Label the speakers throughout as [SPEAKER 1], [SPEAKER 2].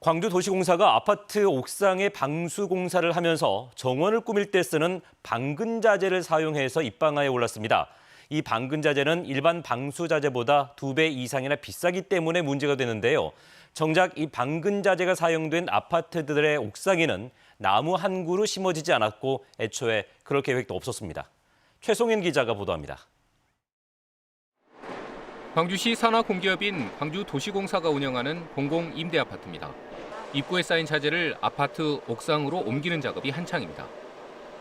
[SPEAKER 1] 광주도시공사가 아파트 옥상에 방수 공사를 하면서 정원을 꾸밀 때 쓰는 방근자재를 사용해서 입방아에 올랐습니다. 이 방근자재는 일반 방수자재보다 2배 이상이나 비싸기 때문에 문제가 되는데요. 정작 이 방근자재가 사용된 아파트들의 옥상에는 나무 한 그루 심어지지 않았고 애초에 그럴 계획도 없었습니다. 최송현 기자가 보도합니다.
[SPEAKER 2] 광주시 산하공기업인 광주도시공사가 운영하는 공공임대아파트입니다. 입구에 쌓인 자재를 아파트 옥상으로 옮기는 작업이 한창입니다.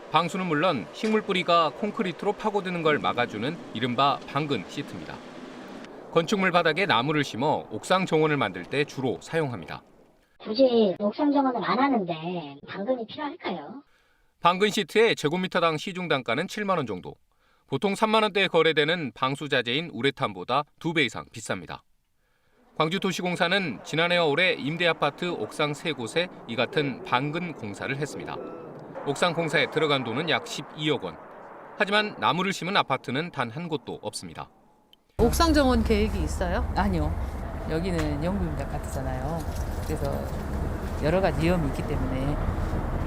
[SPEAKER 2] 방수는 물론 식물 뿌리가 콘크리트로 파고드는 걸 막아주는 이른바 방근 시트입니다. 건축물 바닥에 나무를 심어 옥상 정원을 만들 때 주로 사용합니다.
[SPEAKER 3] 굳이 옥상 정원은 안 하는데 방근이 필요할까요?
[SPEAKER 2] 방근 시트의 제곱미터당 시중 단가는 7만 원 정도. 보통 3만 원대에 거래되는 방수 자재인 우레탄보다 2배 이상 비쌉니다. 광주도시공사는 지난해와 올해 임대아파트 옥상 3곳에 이 같은 방근 공사를 했습니다. 옥상 공사에 들어간 돈은 약 12억 원. 하지만 나무를 심은 아파트는 단 한 곳도 없습니다.
[SPEAKER 4] 옥상 정원 계획이 있어요?
[SPEAKER 5] 아니요. 여기는 영구임대 아파트잖아요. 그래서 여러 가지 위험이 있기 때문에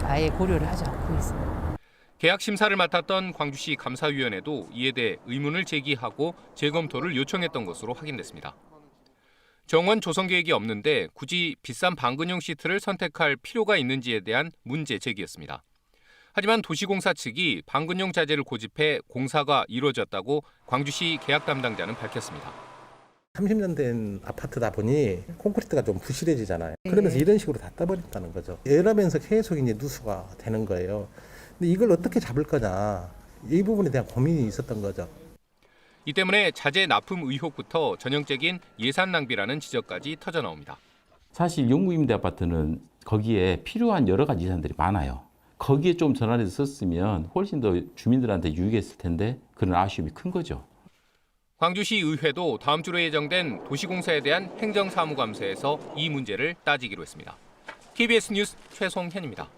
[SPEAKER 5] 아예 고려를 하지 않고 있습니다.
[SPEAKER 2] 계약 심사를 맡았던 광주시 감사위원회도 이에 대해 의문을 제기하고 재검토를 요청했던 것으로 확인됐습니다. 정원 조성 계획이 없는데 굳이 비싼 방근용 시트를 선택할 필요가 있는지에 대한 문제 제기였습니다. 하지만 도시공사 측이 방근용 자재를 고집해 공사가 이루어졌다고 광주시 계약 담당자는 밝혔습니다.
[SPEAKER 6] 30년 된 아파트다 보니 콘크리트가 좀 부실해지잖아요. 그러면서 이런 식으로 다 떠버린다는 거죠. 이러면서 계속 이제 누수가 되는 거예요. 근데 이걸 어떻게 잡을 거냐, 이 부분에 대한 고민이 있었던 거죠.
[SPEAKER 2] 이 때문에 자재 납품 의혹부터 전형적인 예산 낭비라는 지적까지 터져나옵니다.
[SPEAKER 7] 사실 영구임대 아파트는 거기에 필요한 여러 가지 예산들이 많아요. 거기에 좀 전환해서 썼으면 훨씬 더 주민들한테 유익했을 텐데 그런 아쉬움이 큰 거죠.
[SPEAKER 2] 광주시 의회도 다음 주로 예정된 도시공사에 대한 행정사무감사에서 이 문제를 따지기로 했습니다. KBS 뉴스 최송현입니다.